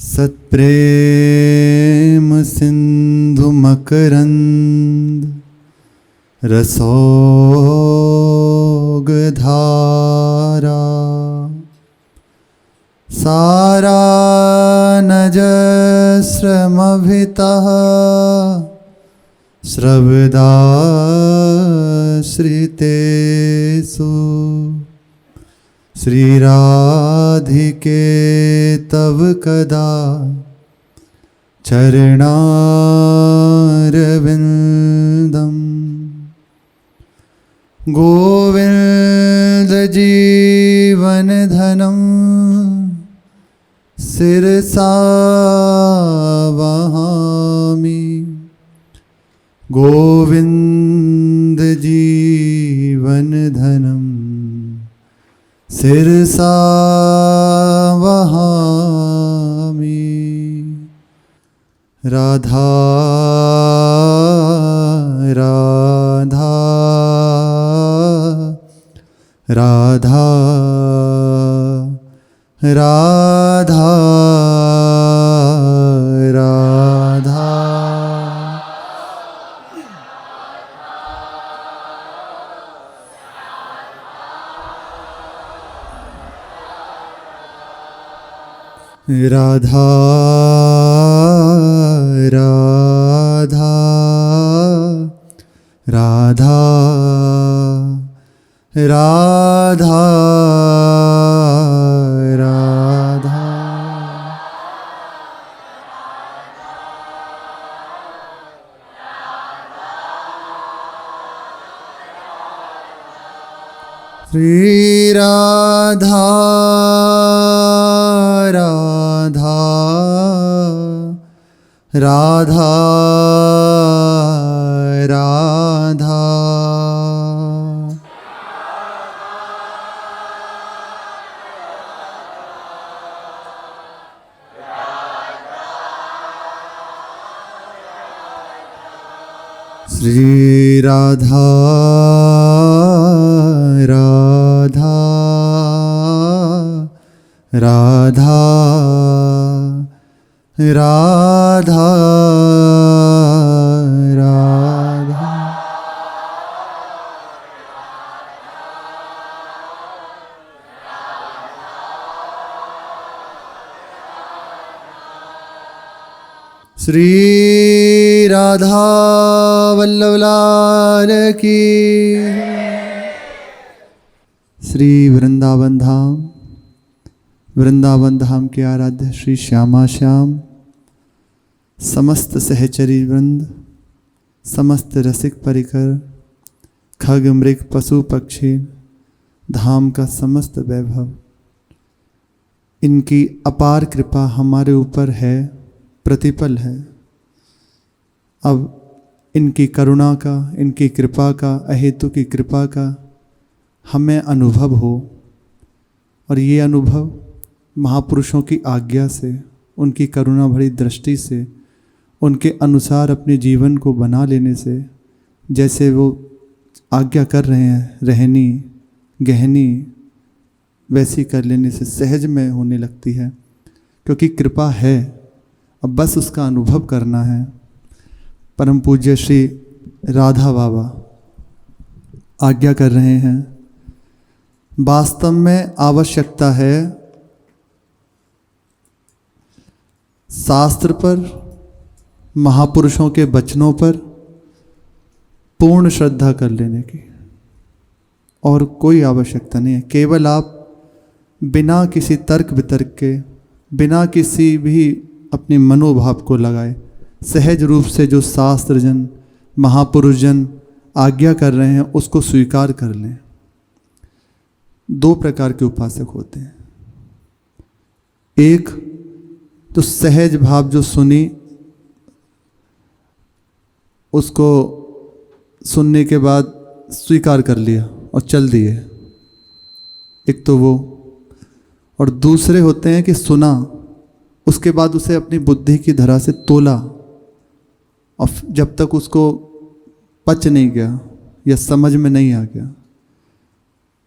सत्प्रेम सिंधु मकरंद रसोग धारा सारा नजस्रमभितः श्रवदाश्रितेषु श्रीराधिके तव कदा चरणारविंदम गोविंद जीवन धनम शिरसा वहामि गोविंद जीवन धनम शिरसा वहामि। राधा राधा राधा राधा राधा राधा राधा राधा राधा राधा श्री राधा राधा राधा राधा श्री राधा राधा राधा राधा राधा श्री राधा वल्लभ लाल की। श्री वृंदावन धाम, वृंदावन धाम के आराध्य श्री श्यामा श्याम, समस्त सहचरी वृंद, समस्त रसिक परिकर, खग मृग पशु पक्षी, धाम का समस्त वैभव, इनकी अपार कृपा हमारे ऊपर है, प्रतिपल है। अब इनकी करुणा का, इनकी कृपा का, अहेतु की कृपा का हमें अनुभव हो, और ये अनुभव महापुरुषों की आज्ञा से, उनकी करुणा भरी दृष्टि से, उनके अनुसार अपने जीवन को बना लेने से, जैसे वो आज्ञा कर रहे हैं रहनी गहनी, वैसी कर लेने से सहज में होने लगती है, क्योंकि कृपा है। अब बस उसका अनुभव करना है। परम पूज्य श्री राधा बाबा आज्ञा कर रहे हैं, वास्तव में आवश्यकता है शास्त्र पर, महापुरुषों के वचनों पर पूर्ण श्रद्धा कर लेने की, और कोई आवश्यकता नहीं है। केवल आप बिना किसी तर्क वितर्क के, बिना किसी भी अपने मनोभाव को लगाए, सहज रूप से जो शास्त्रजन, महापुरुषजन आज्ञा कर रहे हैं उसको स्वीकार कर लें। दो प्रकार के उपासक होते हैं। एक तो सहज भाव जो सुनी, उसको सुनने के बाद स्वीकार कर लिया और चल दिए, एक तो वो। और दूसरे होते हैं कि सुना, उसके बाद उसे अपनी बुद्धि की धरा से तोला, और जब तक उसको पच नहीं गया या समझ में नहीं आ गया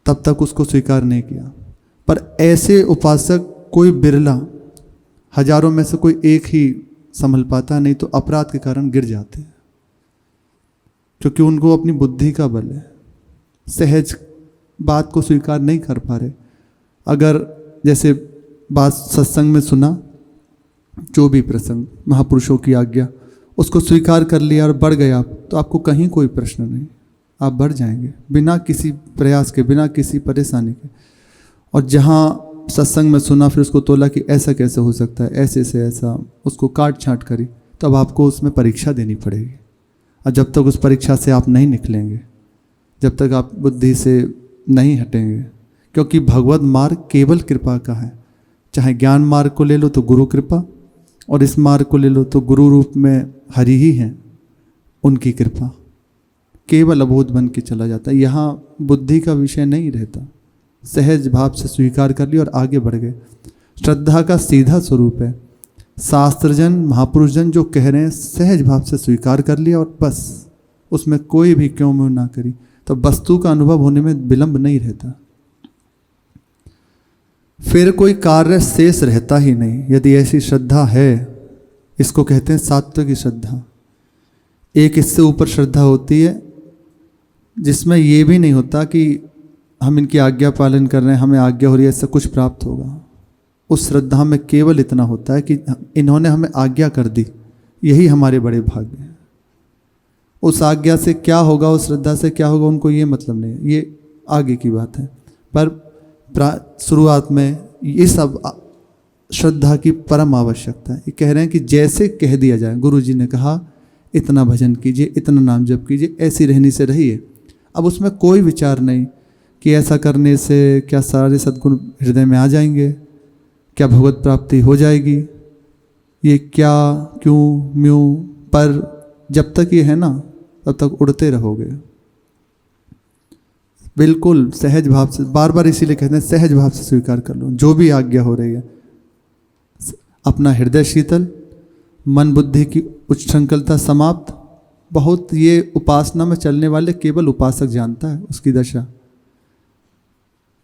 तब तक उसको स्वीकार नहीं किया। पर ऐसे उपासक कोई बिरला, हजारों में से कोई एक ही संभल पाता है, नहीं तो अपराध के कारण गिर जाते हैं, क्योंकि उनको अपनी बुद्धि का बल है, सहज बात को स्वीकार नहीं कर पा रहे। अगर जैसे बात सत्संग में सुना, जो भी प्रसंग महापुरुषों की आज्ञा, उसको स्वीकार कर लिया और बढ़ गए आप, तो आपको कहीं कोई प्रश्न नहीं, आप बढ़ जाएंगे बिना किसी प्रयास के, बिना किसी परेशानी के। और जहाँ सत्संग में सुना, फिर उसको तोला कि ऐसा कैसे हो सकता है, ऐसे से ऐसा, उसको काट छांट करी, तो अब आपको उसमें परीक्षा देनी पड़ेगी। और जब तक उस परीक्षा से आप नहीं निकलेंगे, जब तक आप बुद्धि से नहीं हटेंगे, क्योंकि भगवत मार्ग केवल कृपा का है। चाहे ज्ञान मार्ग को ले लो तो गुरु कृपा, और इस मार्ग को ले लो तो गुरु रूप में हरि ही हैं, उनकी कृपा केवल अबोध बन के चला जाता है। यहाँ बुद्धि का विषय नहीं रहता, सहज भाव से स्वीकार कर लिया और आगे बढ़ गए। श्रद्धा का सीधा स्वरूप है, शास्त्रजन महापुरुषजन जो कह रहे हैं सहज भाव से स्वीकार कर लिया और बस, उसमें कोई भी क्यों में ना करी, तो वस्तु का अनुभव होने में विलंब नहीं रहता। फिर कोई कार्य शेष रहता ही नहीं, यदि ऐसी श्रद्धा है। इसको कहते हैं सात्विक की श्रद्धा। एक इससे ऊपर श्रद्धा होती है जिसमें ये भी नहीं होता कि हम इनकी आज्ञा पालन कर रहे हैं, हमें आज्ञा हो रही है, इससे कुछ प्राप्त होगा। उस श्रद्धा में केवल इतना होता है कि इन्होंने हमें आज्ञा कर दी, यही हमारे बड़े भाग्य हैं। उस आज्ञा से क्या होगा, उस श्रद्धा से क्या होगा, उनको ये मतलब नहीं है, ये आगे की बात है। पर शुरुआत में ये सब श्रद्धा की परम आवश्यकता है। ये कह रहे हैं कि जैसे कह दिया जाए, गुरु जी ने कहा इतना भजन कीजिए, इतना नाम जप कीजिए, ऐसी रहनी से रहिए। अब उसमें कोई विचार नहीं कि ऐसा करने से क्या सारे सद्गुण हृदय में आ जाएंगे, क्या भगवत प्राप्ति हो जाएगी, ये क्या क्यों म्यों। पर जब तक ये है ना, तब तक उड़ते रहोगे। बिल्कुल सहज भाव से, बार बार इसीलिए कहते हैं सहज भाव से स्वीकार कर लो जो भी आज्ञा हो रही है। अपना हृदय शीतल, मन बुद्धि की उच्छृंखलता समाप्त। बहुत ये उपासना में चलने वाले केवल उपासक जानता है उसकी दशा।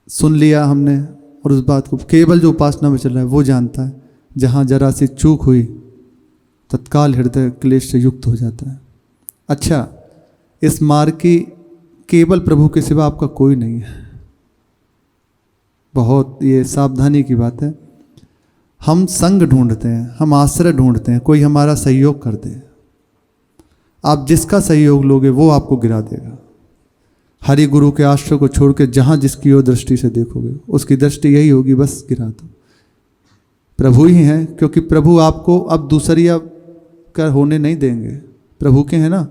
सुन लिया हमने और उस बात को केवल जो उपासना में चल रहा है वो जानता है। जहाँ जरा सी चूक हुई तत्काल हृदय क्लेश से युक्त हो जाता है। अच्छा, इस मार्ग की केवल प्रभु के सिवा आपका कोई नहीं है। बहुत ये सावधानी की बात है। हम संग ढूंढते हैं, हम आश्रय ढूंढते हैं, कोई हमारा सहयोग कर दे। आप जिसका सहयोग लोगे वो आपको गिरा देगा। हरि गुरु के आश्रय को छोड़ के जहाँ जिसकी ओर दृष्टि से देखोगे उसकी दृष्टि यही होगी, बस गिरा दो। प्रभु ही हैं, क्योंकि प्रभु आपको अब दूसरिया कर होने नहीं देंगे। प्रभु के हैं ना,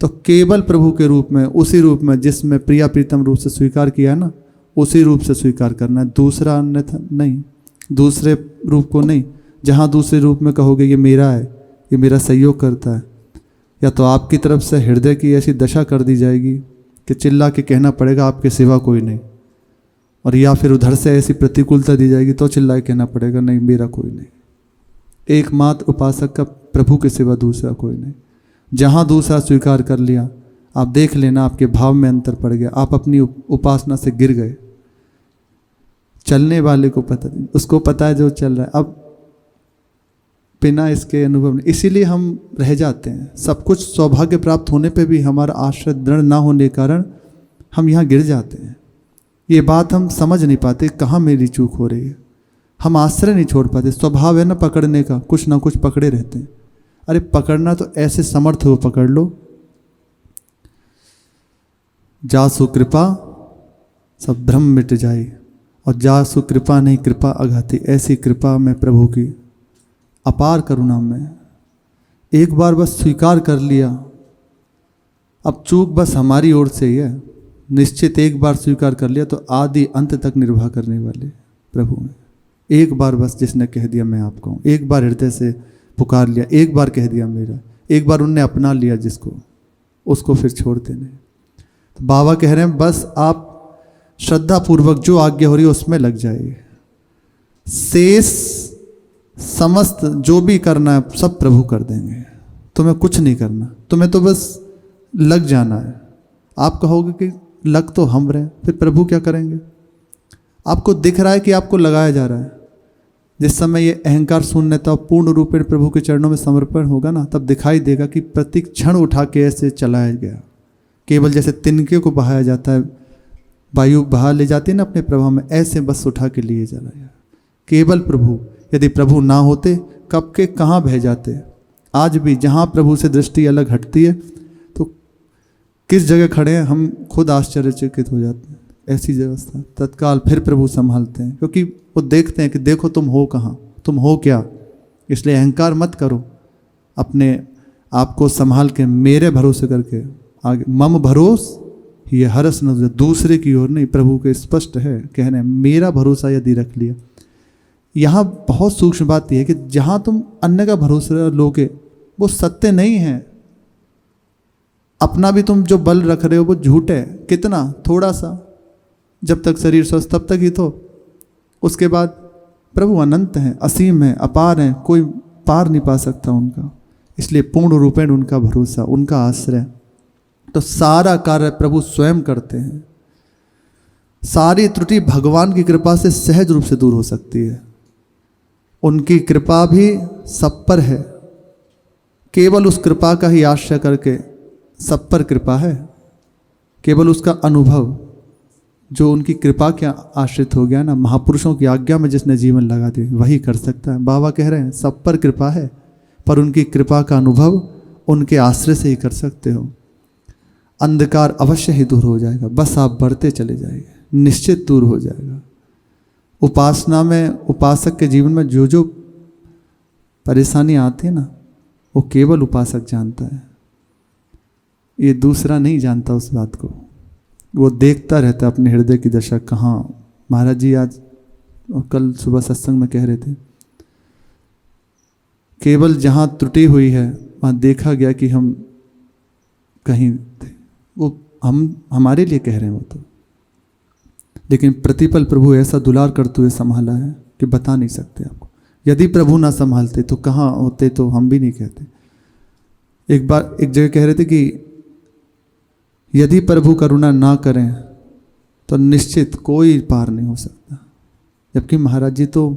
तो केवल प्रभु के रूप में, उसी रूप में जिसमें प्रिया प्रीतम रूप से स्वीकार किया है ना, उसी रूप से स्वीकार करना है। दूसरा अन्यथा नहीं, दूसरे रूप को नहीं। जहाँ दूसरे रूप में कहोगे ये मेरा है, ये मेरा सहयोग करता है, या तो आपकी तरफ से हृदय की ऐसी दशा कर दी जाएगी कि चिल्ला के कहना पड़ेगा आपके सिवा कोई नहीं, और या फिर उधर से ऐसी प्रतिकूलता दी जाएगी तो चिल्ला के कहना पड़ेगा नहीं मेरा कोई नहीं। एकमात्र उपासक का प्रभु के सिवा दूसरा कोई नहीं। जहाँ दूसरा स्वीकार कर लिया, आप देख लेना आपके भाव में अंतर पड़ गया, आप अपनी उपासना से गिर गए। चलने वाले को पता नहीं, उसको पता है जो चल रहा है। अब बिना इसके अनुभव नहीं, इसीलिए हम रह जाते हैं। सब कुछ सौभाग्य प्राप्त होने पे भी हमारा आश्रय दृढ़ ना होने के कारण हम यहाँ गिर जाते हैं। ये बात हम समझ नहीं पाते कहाँ मेरी चूक हो रही है। हम आश्रय नहीं छोड़ पाते। स्वभाव है ना पकड़ने का, कुछ ना कुछ पकड़े रहते हैं। अरे पकड़ना तो ऐसे समर्थ हो पकड़ लो। जासु कृपा सब भ्रम मिट जाए, और जासु कृपा नहीं कृपा अघाती। ऐसी कृपा में प्रभु की अपार करुणा में एक बार बस स्वीकार कर लिया। अब चूक बस हमारी ओर से ही है। निश्चित एक बार स्वीकार कर लिया तो आदि अंत तक निर्वाह करने वाले प्रभु हैं। एक बार बस जिसने कह दिया मैं आपका हूँ, एक बार हृदय से पुकार लिया, एक बार कह दिया मेरा, एक बार उनने अपना लिया जिसको, उसको फिर छोड़ते नहीं। तो बाबा कह रहे हैं बस आप श्रद्धा पूर्वक जो आज्ञा हो रही है उसमें लग जाइए। शेष समस्त जो भी करना है सब प्रभु कर देंगे। तुम्हें कुछ नहीं करना, तुम्हें तो बस लग जाना है। आप कहोगे कि लग तो हम रहे, फिर प्रभु क्या करेंगे? आपको दिख रहा है कि आपको लगाया जा रहा है, जिस समय ये अहंकार शून्यता पूर्ण रूप में प्रभु के चरणों में समर्पण होगा ना, तब दिखाई देगा कि प्रति क्षण उठा के ऐसे चलाया गया, केवल जैसे तिनके को बहाया जाता है, वायु बहा ले जाती है ना अपने प्रभाव में, ऐसे बस उठा के लिए जा रहा है केवल प्रभु। यदि प्रभु ना होते कब के कहाँ बह जाते। आज भी जहाँ प्रभु से दृष्टि अलग हटती है तो किस जगह खड़े हैं हम खुद आश्चर्यचकित हो जाते हैं। ऐसी व्यवस्था तत्काल फिर प्रभु संभालते हैं, क्योंकि वो देखते हैं कि देखो तुम हो कहाँ, तुम हो क्या। इसलिए अहंकार मत करो, अपने आप को संभाल के मेरे भरोसे करके आगे। मम भरोस ये हरस न दूसरे की ओर नहीं, प्रभु के स्पष्ट है कह रहे हैं मेरा भरोसा यदि रख लिया। यहाँ बहुत सूक्ष्म बात यह है कि जहाँ तुम अन्य का भरोसा लोगे वो सत्य नहीं है। अपना भी तुम जो बल रख रहे हो वो झूठ है। कितना? थोड़ा सा, जब तक शरीर स्वस्थ तब तक ही तो, उसके बाद प्रभु अनंत हैं, असीम हैं, अपार हैं, कोई पार नहीं पा सकता उनका। इसलिए पूर्ण रूपेण उनका भरोसा, उनका आश्रय। तो सारा कार्य प्रभु स्वयं करते हैं। सारी त्रुटि भगवान की कृपा से सहज रूप से दूर हो सकती है। उनकी कृपा भी सब पर है, केवल उस कृपा का ही आश्रय करके सब पर कृपा है। केवल उसका अनुभव जो उनकी कृपा के आश्रित हो गया ना, महापुरुषों की आज्ञा में जिसने जीवन लगा दिया वही कर सकता है। बाबा कह रहे हैं सब पर कृपा है, पर उनकी कृपा का अनुभव उनके आश्रय से ही कर सकते हो। अंधकार अवश्य ही दूर हो जाएगा, बस आप बढ़ते चले जाएंगे, निश्चित दूर हो जाएगा। उपासना में, उपासक के जीवन में जो जो परेशानी आती है ना, वो केवल उपासक जानता है, ये दूसरा नहीं जानता उस बात को। वो देखता रहता है अपने हृदय की दशा कहाँ। महाराज जी आज और कल सुबह सत्संग में कह रहे थे, केवल जहाँ त्रुटि हुई है वहाँ देखा गया कि हम कहीं थे। वो हम हमारे लिए कह रहे हैं वो तो, लेकिन प्रतिपल प्रभु ऐसा दुलार करते हुए संभाला है कि बता नहीं सकते आपको। यदि प्रभु ना संभालते तो कहाँ होते, तो हम भी नहीं कहते। एक बार एक जगह कह रहे थे कि यदि प्रभु करुणा ना करें तो निश्चित कोई पार नहीं हो सकता। जबकि महाराज जी तो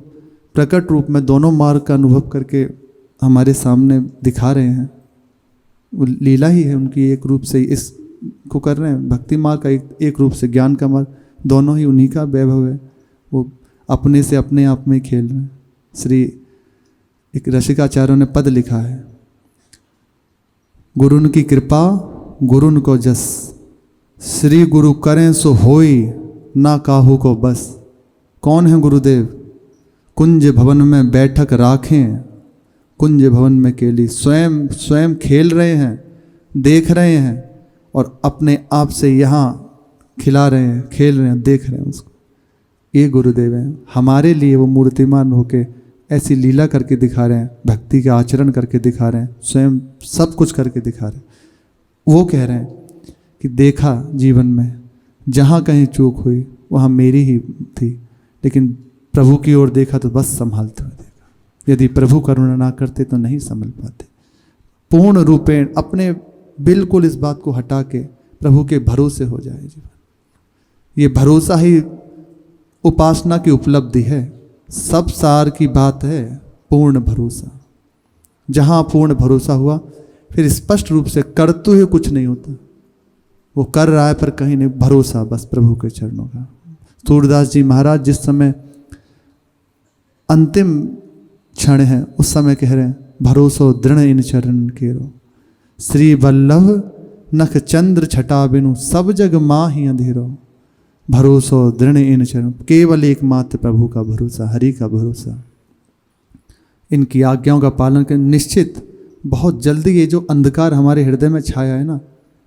प्रकट रूप में दोनों मार्ग का अनुभव करके हमारे सामने दिखा रहे हैं। वो लीला ही है उनकी, एक रूप से इसको कर रहे हैं, भक्ति मार्ग का एक रूप से ज्ञान का मार्ग, दोनों ही उन्हीं का वैभव है। वो अपने से अपने आप में खेल रहे हैं। श्री एक रसिकाचार्यों ने पद लिखा है, गुरुन की कृपा गुरुन को जस, श्री गुरु करें सो होई ना काहू को बस। कौन है गुरुदेव? कुंज भवन में बैठक राखें, कुंज भवन में केली। स्वयं खेल रहे हैं, देख रहे हैं और अपने आप से यहाँ खिला रहे हैं, खेल रहे हैं, देख रहे हैं उसको। ये गुरुदेव हैं। हमारे लिए वो मूर्तिमान होके ऐसी लीला करके दिखा रहे हैं, भक्ति का आचरण करके दिखा रहे हैं, स्वयं सब कुछ करके दिखा रहे हैं। वो कह रहे हैं कि देखा जीवन में जहाँ कहीं चूक हुई वहाँ मेरी ही थी, लेकिन प्रभु की ओर देखा तो बस संभालते हुए देखा। यदि प्रभु करुणा ना करते तो नहीं संभल पाते। पूर्ण रूपेण अपने बिल्कुल इस बात को हटा के प्रभु के भरोसे हो जाए जीवन। ये भरोसा ही उपासना की उपलब्धि है। सब सार की बात है पूर्ण भरोसा। जहाँ पूर्ण भरोसा हुआ फिर स्पष्ट रूप से करते हुए कुछ नहीं होता। वो कर रहा है पर कहीं नहीं, भरोसा बस प्रभु के चरणों का। सूरदास जी महाराज जिस समय अंतिम क्षण है उस समय कह रहे हैं, भरोसो दृढ़ इन चरण केरो, श्री वल्लभ नख चंद्र छटा बिनु, सब जग माँ ही अंधेरो। भरोसो दृढ़ इन चरण, केवल एकमात्र प्रभु का भरोसा, हरि का भरोसा। इनकी आज्ञाओं का पालन कर निश्चित बहुत जल्दी ये जो अंधकार हमारे हृदय में छाया है ना,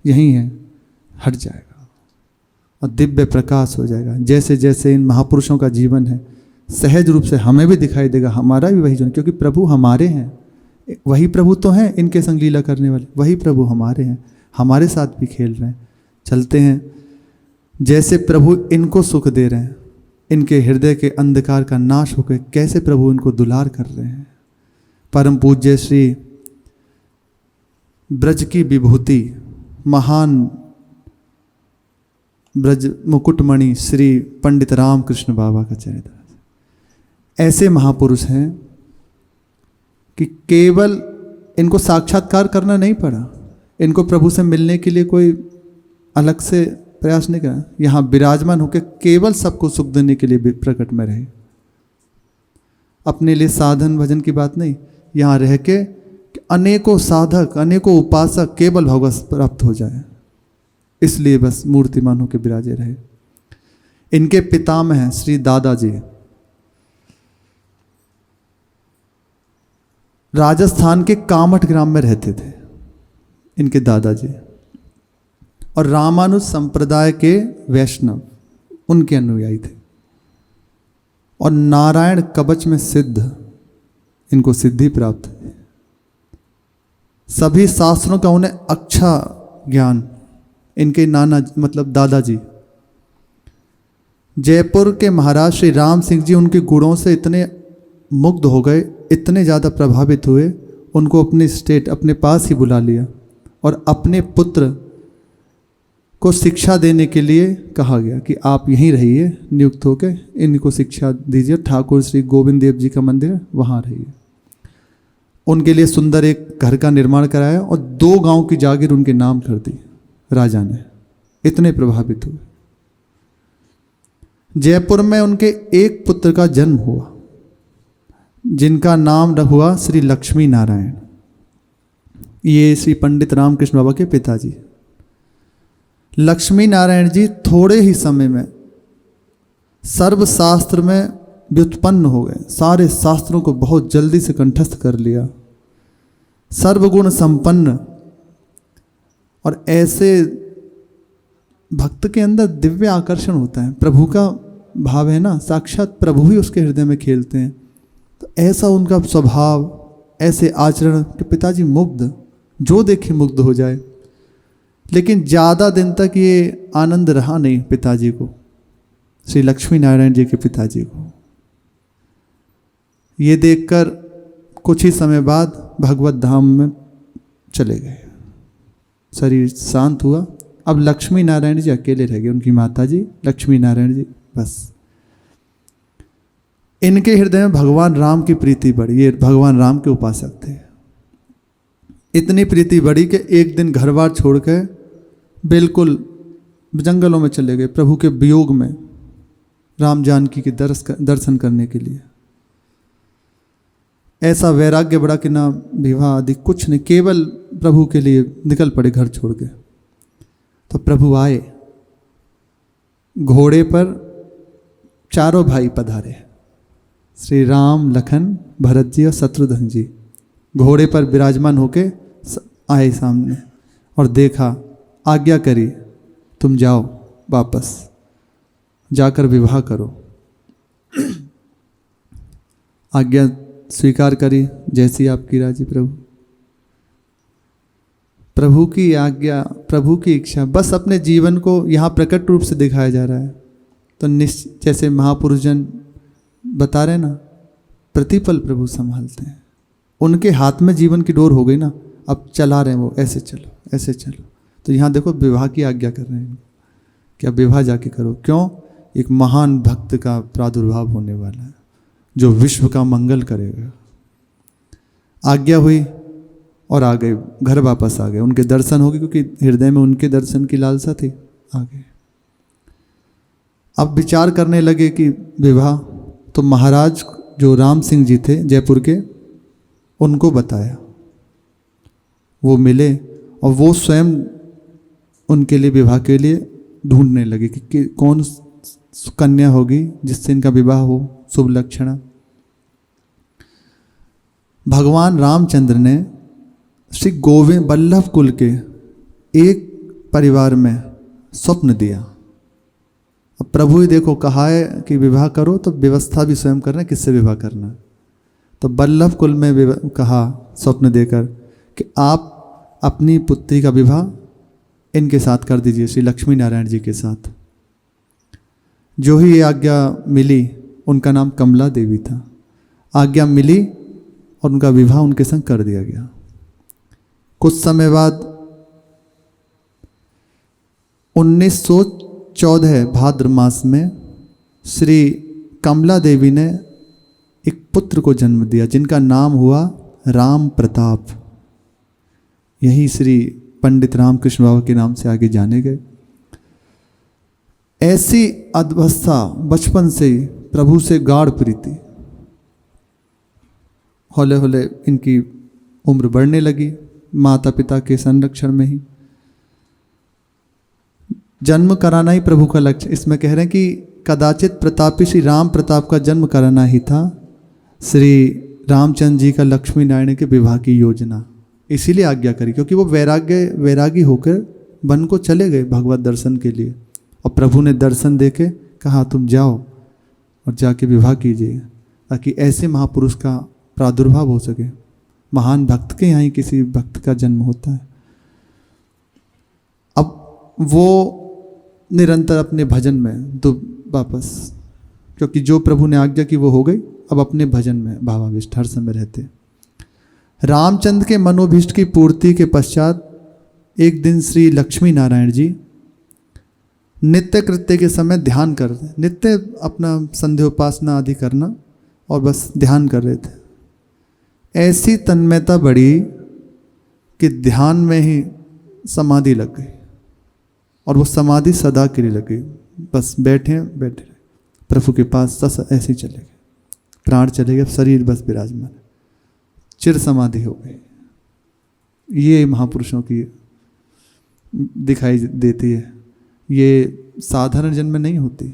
यही है, हट जाएगा और दिव्य प्रकाश हो जाएगा। जैसे जैसे इन महापुरुषों का जीवन है सहज रूप से हमें भी दिखाई देगा, हमारा भी वही जीवन, क्योंकि प्रभु हमारे हैं। वही प्रभु तो हैं इनके संग लीला करने वाले, वही प्रभु हमारे हैं, हमारे साथ भी खेल रहे हैं, चलते हैं। जैसे प्रभु इनको सुख दे रहे हैं, इनके हृदय के अंधकार का नाश होकर कैसे प्रभु इनको दुलार कर रहे हैं। परम पूज्य श्री ब्रज की विभूति, महान ब्रज मुकुटमणि श्री पंडित रामकृष्ण बाबा का चरित्र, ऐसे महापुरुष हैं कि केवल इनको साक्षात्कार करना नहीं पड़ा, इनको प्रभु से मिलने के लिए कोई अलग से प्रयास नहीं करा, यहाँ विराजमान होकर केवल सबको सुख देने के लिए प्रकट में रहे। अपने लिए साधन भजन की बात नहीं, यहाँ रह के अनेकों साधक अनेकों उपासक केवल भगवत प्राप्त हो जाए, इसलिए बस मूर्तिमान होकर विराजे रहे। इनके पितामह हैं श्री दादाजी, राजस्थान के कामठ ग्राम में रहते थे इनके दादाजी, और रामानुज संप्रदाय के वैष्णव उनके अनुयायी थे, और नारायण कवच में सिद्ध इनको सिद्धि प्राप्त है। सभी शास्त्रों का उन्हें अच्छा ज्ञान इनके नाना मतलब दादाजी। जयपुर के महाराज श्री राम सिंह जी उनके गुणों से इतने मुग्ध हो गए, इतने ज़्यादा प्रभावित हुए, उनको अपने स्टेट अपने पास ही बुला लिया और अपने पुत्र को शिक्षा देने के लिए कहा गया कि आप यहीं रहिए, नियुक्त होकर इनको शिक्षा दीजिए। ठाकुर श्री गोविंद देव जी का मंदिर है, वहाँ रहिए। उनके लिए सुंदर एक घर का निर्माण कराया और 2 गांव की जागीर उनके नाम कर दी राजा ने, इतने प्रभावित हुए। जयपुर में उनके एक पुत्र का जन्म हुआ जिनका नाम हुआ श्री लक्ष्मी नारायण। ये श्री पंडित रामकृष्ण बाबा के पिताजी। लक्ष्मी नारायण जी थोड़े ही समय में सर्वशास्त्र में व्युत्पन्न हो गए, सारे शास्त्रों को बहुत जल्दी से कंठस्थ कर लिया, सर्वगुण संपन्न। और ऐसे भक्त के अंदर दिव्य आकर्षण होता है, प्रभु का भाव है ना, साक्षात प्रभु ही उसके हृदय में खेलते हैं। तो ऐसा उनका स्वभाव, ऐसे आचरण कि पिताजी मुग्ध, जो देखे मुग्ध हो जाए। लेकिन ज़्यादा दिन तक ये आनंद रहा नहीं पिताजी को, श्री लक्ष्मी नारायण जी के पिताजी को। ये देखकर कुछ ही समय बाद भगवत धाम में चले गए, शरीर शांत हुआ। अब लक्ष्मी नारायण जी अकेले रह गए, उनकी माता जी लक्ष्मी नारायण जी बस। इनके हृदय में भगवान राम की प्रीति बढ़ी, ये भगवान राम के उपासक थे। इतनी प्रीति बढ़ी कि एक दिन घर बार छोड़ के बिल्कुल जंगलों में चले गए प्रभु के वियोग में, राम जानकी के दर्शन करने के लिए। ऐसा वैराग्य बड़ा कि ना विवाह आदि कुछ नहीं, केवल प्रभु के लिए निकल पड़े घर छोड़ के। तो प्रभु आए, घोड़े पर 4 भाई पधारे, श्री राम लखन भरत जी और शत्रुघ्न जी घोड़े पर विराजमान होके आए सामने और देखा, आज्ञा करी तुम जाओ वापस, जाकर विवाह करो। आज्ञा स्वीकार करी, जैसी आपकी राजी प्रभु। प्रभु की आज्ञा, प्रभु की इच्छा, बस अपने जीवन को यहाँ प्रकट रूप से दिखाया जा रहा है। तो जैसे महापुरुष जन बता रहे ना, प्रतिपल प्रभु संभालते हैं, उनके हाथ में जीवन की डोर हो गई ना, अब चला रहे हैं वो, ऐसे चलो ऐसे चलो। तो यहाँ देखो विवाह की आज्ञा कर रहे हैं, क्या विवाह जाके करो। क्यों? एक महान भक्त का प्रादुर्भाव होने वाला है जो विश्व का मंगल करेगा। आज्ञा हुई और आ गए, घर वापस आ गए। उनके दर्शन हो गए क्योंकि हृदय में उनके दर्शन की लालसा थी, आ गए। अब विचार करने लगे कि विवाह, तो महाराज जो राम सिंह जी थे जयपुर के, उनको बताया। वो मिले और वो स्वयं उनके लिए विवाह के लिए ढूंढने लगे कि कौन कन्या होगी जिससे इनका विवाह हो, शुभ लक्षणा। भगवान रामचंद्र ने श्री गोविंद वल्लभ कुल के एक परिवार में स्वप्न दिया। अब प्रभु ही देखो कहा है कि विवाह करो, तो व्यवस्था भी स्वयं करना, किससे विवाह करना। तो वल्लभ कुल में कहा स्वप्न देकर कि आप अपनी पुत्री का विवाह इनके साथ कर दीजिए, श्री लक्ष्मी नारायण जी के साथ। जो ही ये आज्ञा मिली, उनका नाम कमला देवी था। आज्ञा मिली और उनका विवाह उनके संग कर दिया गया। कुछ समय बाद 1914 भाद्र मास में श्री कमला देवी ने एक पुत्र को जन्म दिया जिनका नाम हुआ राम प्रताप। यही श्री पंडित रामकृष्ण बाबा के नाम से आगे जाने गए। ऐसी अवस्था बचपन से ही प्रभु से गाढ़ प्रीति। हौले हौले इनकी उम्र बढ़ने लगी माता पिता के संरक्षण में ही। जन्म कराना ही प्रभु का लक्ष्य। इसमें कह रहे हैं कि कदाचित प्रतापी श्री राम प्रताप का जन्म कराना ही था श्री रामचंद्र जी का लक्ष्मी नारायण के विवाह की योजना। इसीलिए आज्ञा करी, क्योंकि वो वैरागी होकर वन को चले गए भगवत दर्शन के लिए। और प्रभु ने दर्शन देके कहा तुम जाओ और जाके विवाह कीजिए, ताकि ऐसे महापुरुष का प्रादुर्भाव हो सके। महान भक्त के यहाँ ही किसी भक्त का जन्म होता है। अब वो निरंतर अपने भजन में वापस, क्योंकि जो प्रभु ने आज्ञा की वो हो गई, अब अपने भजन में भावाविष्ट हर समय रहते। रामचंद्र के मनोभीष्ट की पूर्ति के पश्चात एक दिन श्री लक्ष्मी नारायण जी नित्य कृत्य के समय ध्यान कर रहे, नित्य अपना संध्या उपासना आदि करना और बस ध्यान कर रहे थे। ऐसी तन्मयता बढ़ी कि ध्यान में ही समाधि लग गई और वो समाधि सदा के लिए लग गई। बस बैठे बैठे प्रभु के पास सस ऐसे ही चले गए, प्राण चले गए, शरीर बस विराजमान, चिर समाधि हो गई। ये महापुरुषों की दिखाई देती है। ये साधारण जन्म में नहीं होती।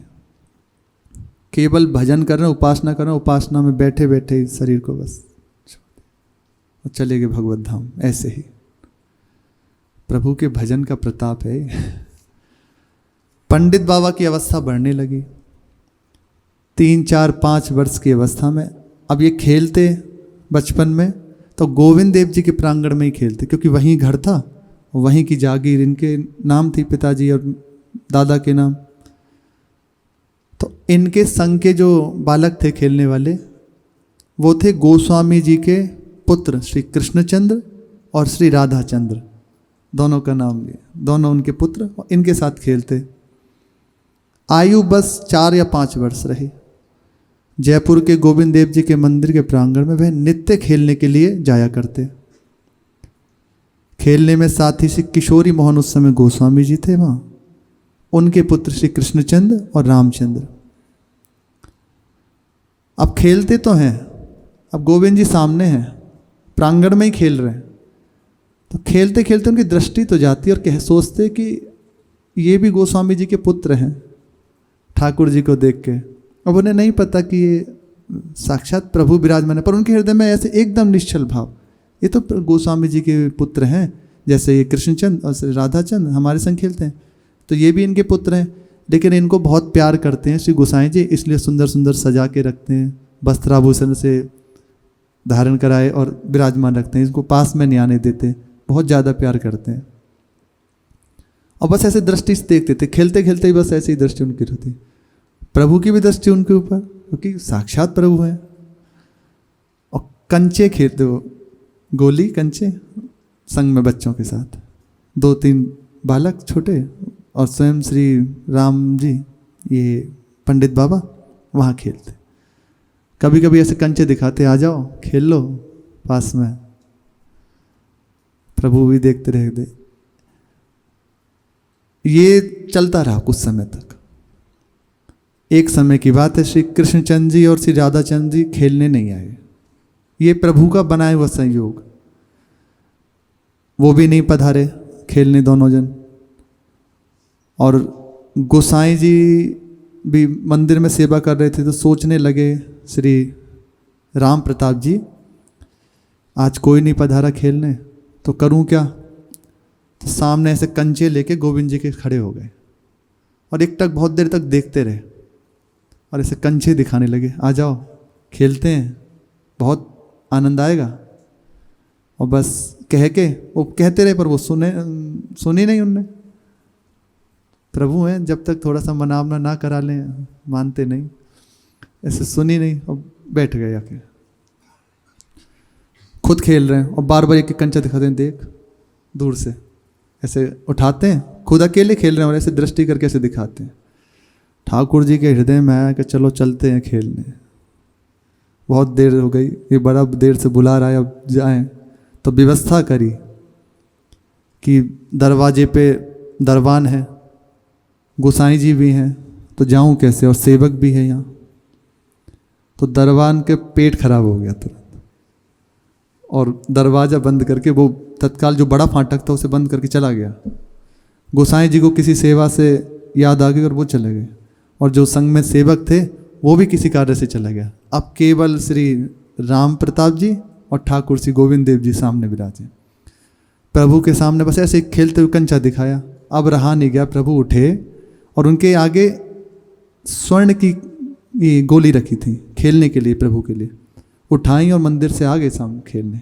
केवल भजन करना, उपासना करना, उपासना में बैठे बैठे शरीर को बस और चले गए भगवत धाम। ऐसे ही प्रभु के भजन का प्रताप है। पंडित बाबा की अवस्था बढ़ने लगी। 3, 4, 5 वर्ष की अवस्था में अब ये खेलते बचपन में तो गोविंद देव जी के प्रांगण में ही खेलते, क्योंकि वहीं घर था, वहीं की जागीर, इनके नाम थी पिताजी और दादा के नाम। तो इनके संग के जो बालक थे खेलने वाले वो थे गोस्वामी जी के पुत्र श्री कृष्णचंद्र और श्री राधाचंद्र, दोनों का नाम लिया। दोनों उनके पुत्र और इनके साथ खेलते। आयु बस 4 या 5 वर्ष रही। जयपुर के गोविंद देव जी के मंदिर के प्रांगण में वह नित्य खेलने के लिए जाया करते। खेलने में साथ ही श्री किशोरी मोहन उस समय गोस्वामी जी थे वहाँ, उनके पुत्र श्री कृष्णचंद्र और रामचंद्र। अब खेलते तो हैं, अब गोविंद जी सामने हैं, प्रांगण में ही खेल रहे हैं। तो खेलते खेलते उनकी दृष्टि तो जाती और कह सोचते कि ये भी गोस्वामी जी के पुत्र हैं, ठाकुर जी को देख के। अब उन्हें नहीं पता कि ये साक्षात प्रभु विराजमान है, पर उनके हृदय में ऐसे एकदम निश्चल भाव, ये तो गोस्वामी जी के पुत्र हैं। जैसे ये कृष्णचंद और श्री राधाचंद हमारे संग खेलते हैं, तो ये भी इनके पुत्र हैं। लेकिन इनको बहुत प्यार करते हैं श्री गोसाई जी, इसलिए सुंदर सुंदर सजा के रखते हैं, वस्त्राभूषण से धारण कराए और विराजमान रखते हैं। इसको पास में नहीं आने देते, बहुत ज़्यादा प्यार करते हैं। और बस ऐसे दृष्टि से देखते थे, खेलते खेलते ही बस ऐसी दृष्टि उनकी रहती। प्रभु की भी दृष्टि उनके ऊपर, क्योंकि साक्षात प्रभु हैं। और कंचे खेलते हो, गोली कंचे संग में बच्चों के साथ, 2-3 बालक छोटे और स्वयं श्री राम जी, ये पंडित बाबा वहाँ खेलते। कभी कभी ऐसे कंचे दिखाते, आ जाओ खेल लो पास में। प्रभु भी देखते रहते। ये चलता रहा कुछ समय तक। एक समय की बात है, श्री कृष्णचंद जी और श्री राधाचंद जी खेलने नहीं आए। ये प्रभु का बनाया हुआ संयोग, वो भी नहीं पधारे खेलने दोनों जन। और गोसाई जी भी मंदिर में सेवा कर रहे थे, तो सोचने लगे श्री राम प्रताप जी आज कोई नहीं पधारा खेलने, तो करूं क्या। तो सामने ऐसे कंचे लेके गोविंद जी के खड़े हो गए और एक टक बहुत देर तक देखते रहे और ऐसे कंचे दिखाने लगे, आ जाओ खेलते हैं, बहुत आनंद आएगा। और बस कह के वो कहते रहे, पर वो सुनी नहीं उनने। प्रभु हैं, जब तक थोड़ा सा मनावना ना करा लें मानते नहीं। ऐसे सुनी नहीं और बैठ गए आके, खुद खेल रहे हैं और बार बार एक कंचा दिखाते हैं, देख दूर से ऐसे उठाते हैं, खुद अकेले खेल रहे हैं और ऐसे दृष्टि करके ऐसे दिखाते हैं। ठाकुर जी के हृदय में आया कि चलो चलते हैं खेलने। बहुत देर हो गई, ये बड़ा देर से बुला रहा है, अब जाएं। तो व्यवस्था करी कि दरवाजे पे दरबान है, गोसाई जी भी हैं, तो जाऊं कैसे, और सेवक भी है यहाँ। तो दरबान के पेट खराब हो गया तुरंत, और दरवाज़ा बंद करके वो तत्काल जो बड़ा फाटक था उसे बंद करके चला गया। गोसाई जी को किसी सेवा से याद आ गई और वो चले गए, और जो संघ में सेवक थे वो भी किसी कार्य से चला गया। अब केवल श्री राम प्रताप जी और ठाकुर श्री गोविंद देव जी सामने विराजे। प्रभु के सामने बस ऐसे खेलते हुए कंचा दिखाया। अब रहा नहीं गया, प्रभु उठे और उनके आगे स्वर्ण की ये गोली रखी थी खेलने के लिए, प्रभु के लिए उठाई और मंदिर से आ गए सामने खेलने।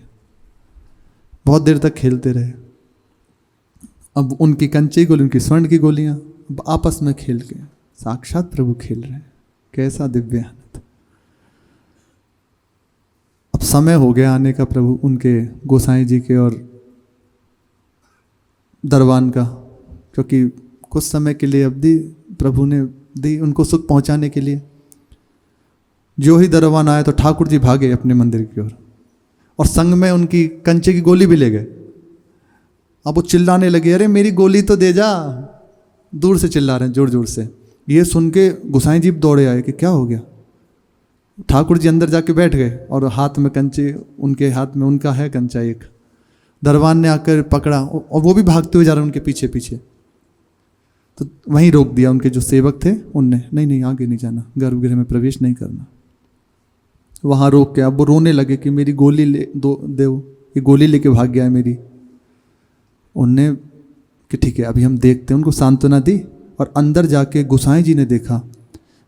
बहुत देर तक खेलते रहे। अब उनकी कंचे की गोली, उनकी स्वर्ण की गोलियां आपस में खेल के साक्षात प्रभु खेल रहे हैं। कैसा दिव्य आनंद। अब समय हो गया आने का प्रभु उनके, गोसाई जी के और दरबान का, क्योंकि कुछ समय के लिए अवधि प्रभु ने दी उनको सुख पहुंचाने के लिए। जो ही दरबान आया तो ठाकुर जी भागे अपने मंदिर की ओर, और संग में उनकी कंचे की गोली भी ले गए। अब वो चिल्लाने लगे, अरे मेरी गोली तो दे जा। दूर से चिल्ला रहे हैं जोर जोर से। ये सुन के गोसाई जी दौड़े आए कि क्या हो गया। ठाकुर जी अंदर जाके बैठ गए और हाथ में कंचे, उनके हाथ में उनका है कंचा एक। दरबान ने आकर पकड़ा और वो भी भागते हुए जा रहे उनके पीछे पीछे। तो वहीं रोक दिया उनके जो सेवक थे उनने, नहीं नहीं आगे नहीं जाना, गर्भगृह में प्रवेश नहीं करना। वहाँ रोक के अब वो रोने लगे कि मेरी गोली ले दो, ये गोली लेके भाग गया है मेरी। उनने कि ठीक है अभी हम देखते हैं, उनको सांत्वना दी। और अंदर जाके गोसाई जी ने देखा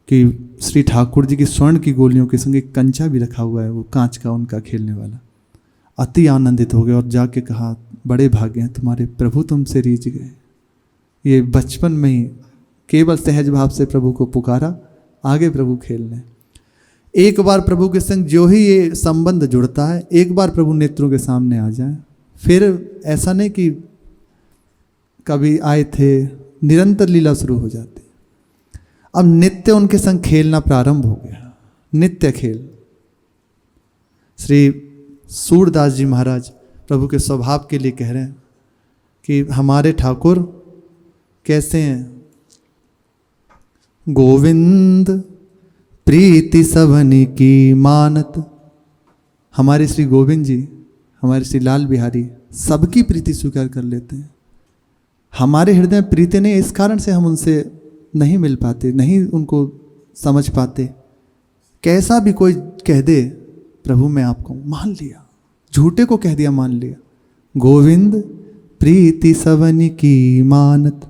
कि श्री ठाकुर जी की स्वर्ण की गोलियों के संग एक कंचा भी रखा हुआ है, वो कांच का उनका खेलने वाला। अति आनंदित हो गए और जाके कहा, बड़े भाग्य हैं तुम्हारे, प्रभु तुमसे रीझ गए। ये बचपन में ही केवल सहज भाव से प्रभु को पुकारा, आगे प्रभु खेलने। एक बार प्रभु के संग जो ही ये संबंध जुड़ता है, एक बार प्रभु नेत्रों के सामने आ जाए, फिर ऐसा नहीं कि कभी आए थे, निरंतर लीला शुरू हो जाती। अब नित्य उनके संग खेलना प्रारंभ हो गया, नित्य खेल। श्री सूरदास जी महाराज प्रभु के स्वभाव के लिए कह रहे हैं कि हमारे ठाकुर कैसे हैं। गोविंद प्रीति सबनी की मानत। हमारे श्री गोविंद जी, हमारे श्री लाल बिहारी सबकी प्रीति स्वीकार कर लेते हैं। हमारे हृदय में प्रीति नहीं, इस कारण से हम उनसे नहीं मिल पाते, नहीं उनको समझ पाते। कैसा भी कोई कह दे प्रभु मैं आपको, मान लिया, झूठे को कह दिया मान लिया। गोविंद प्रीति सबनी की मानत,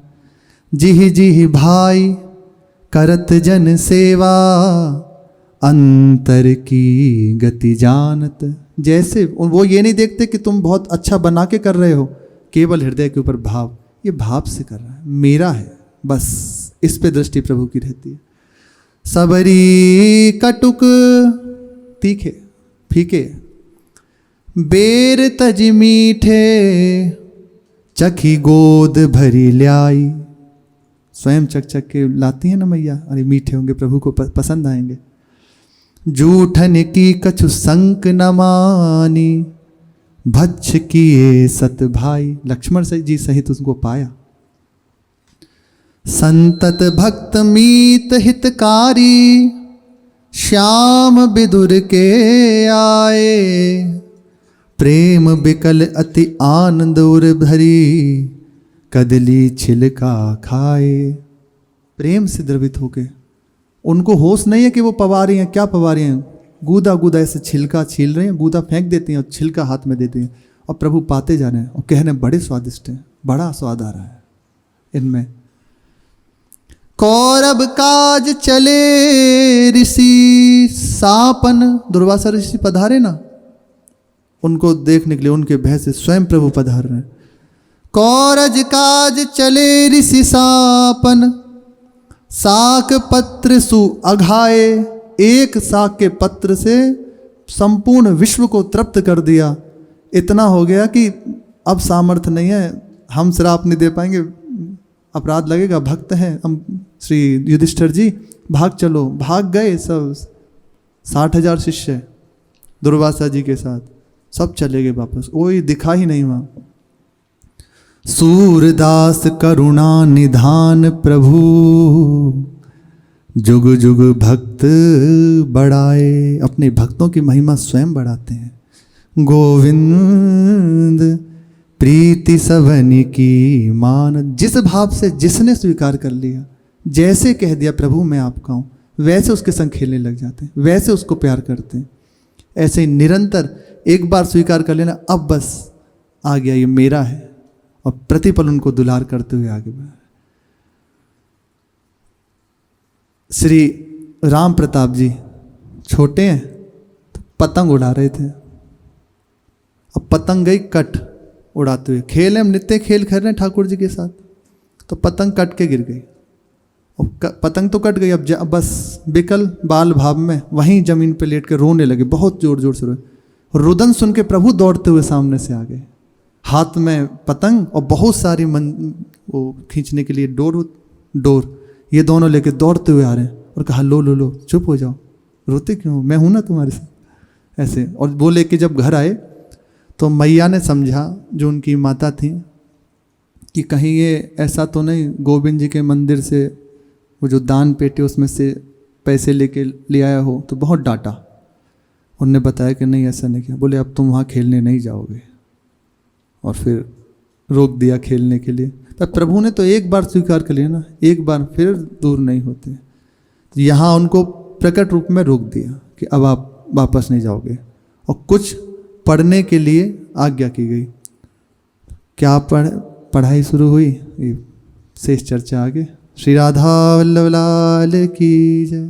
जिहि जिहि भाई करत जन सेवा, अंतर की गति जानत। जैसे वो ये नहीं देखते कि तुम बहुत अच्छा बना के कर रहे हो, केवल हृदय के ऊपर भाव, ये भाव से कर रहा है, मेरा है बस, इस पे दृष्टि प्रभु की रहती है। सबरी कटुक तीखे फीके, बेर तज मीठे, चखी गोद भरी ल्याई। स्वयं चक चक के लाती है ना मैया, अरे मीठे होंगे प्रभु को पसंद आएंगे। जूठन की कछु संक न मानी, भक्ष किए सत भाई। लक्ष्मण जी सहित उसको पाया। संतत भक्त मीत हितकारी, श्याम विदुर के आए। प्रेम बिकल अति आनंद उर भरी, कदली छिलका खाए। प्रेम से द्रवित होके, उनको होश नहीं है कि वो पवा रही हैं, क्या पवा रही हैं, गूदा गूदा ऐसे छिलका छील रहे हैं, गूदा फेंक देती हैं और छिलका हाथ में देती हैं, और प्रभु पाते जा रहे हैं और कह रहे हैं बड़े स्वादिष्ट हैं, बड़ा स्वाद आ रहा है इनमें। कौरव काज चले ऋषि सापन, दुर्वासा ऋषि पधारे ना, उनको देखने के लिए उनके भय से स्वयं प्रभु पधार रहे हैं। कौरज काज चले ऋषि सापन, साक पत्र सु अघाए। एक साक के पत्र से संपूर्ण विश्व को तृप्त कर दिया। इतना हो गया कि अब सामर्थ्य नहीं है, हम श्राप नहीं दे पाएंगे, अपराध लगेगा, भक्त हैं हम। श्री युधिष्ठिर जी भाग चलो, भाग गए सब 60,000 शिष्य दुर्वासा जी के साथ, सब चले गए वापस, कोई दिखा ही नहीं वहाँ। सूरदास करुणा निधान प्रभु, जुग जुग भक्त बढ़ाए। अपने भक्तों की महिमा स्वयं बढ़ाते हैं। गोविंद प्रीति सवनी की मान, जिस भाव से जिसने स्वीकार कर लिया, जैसे कह दिया प्रभु मैं आपका हूँ, वैसे उसके संग खेलने लग जाते हैं, वैसे उसको प्यार करते हैं। ऐसे ही निरंतर एक बार स्वीकार कर लेना, अब बस आ गया ये मेरा है, और प्रतिपल उनको दुलार करते हुए आगे बढ़ा। श्री राम प्रताप जी छोटे हैं तो पतंग उड़ा रहे थे। अब पतंग गई कट उड़ाते हुए, खेल हम नित्य खेल खेल रहे हैं ठाकुर जी के साथ, तो पतंग कट के गिर गई। और पतंग तो कट गई, अब बस बिकल बाल भाव में वहीं जमीन पे लेट के रोने लगे, बहुत जोर जोर से रोए। रुदन सुन के प्रभु दौड़ते हुए सामने से आ गए, हाथ में पतंग और बहुत सारी वो खींचने के लिए डोर ये दोनों लेके दौड़ते हुए आ रहे हैं, और कहा लो लो लो चुप हो जाओ, रोते क्यों, मैं हूं ना तुम्हारे साथ, ऐसे। और वो लेके जब घर आए तो मैया ने समझा, जो उनकी माता थी, कि कहीं ये ऐसा तो नहीं गोविंद जी के मंदिर से वो जो दान पेटी उसमें से पैसे लेके ले आया हो, तो बहुत डांटा। उनने बताया कि नहीं ऐसा नहीं किया। बोले अब तुम वहाँ खेलने नहीं जाओगे, और फिर रोक दिया खेलने के लिए। तब प्रभु ने तो एक बार स्वीकार कर लिया ना, एक बार फिर दूर नहीं होते। तो यहाँ उनको प्रकट रूप में रोक दिया कि अब आप वापस नहीं जाओगे, और कुछ पढ़ने के लिए आज्ञा की गई। क्या पढ़ाई शुरू हुई, शेष चर्चा आगे। श्री राधा वल्लभ लाल की जय।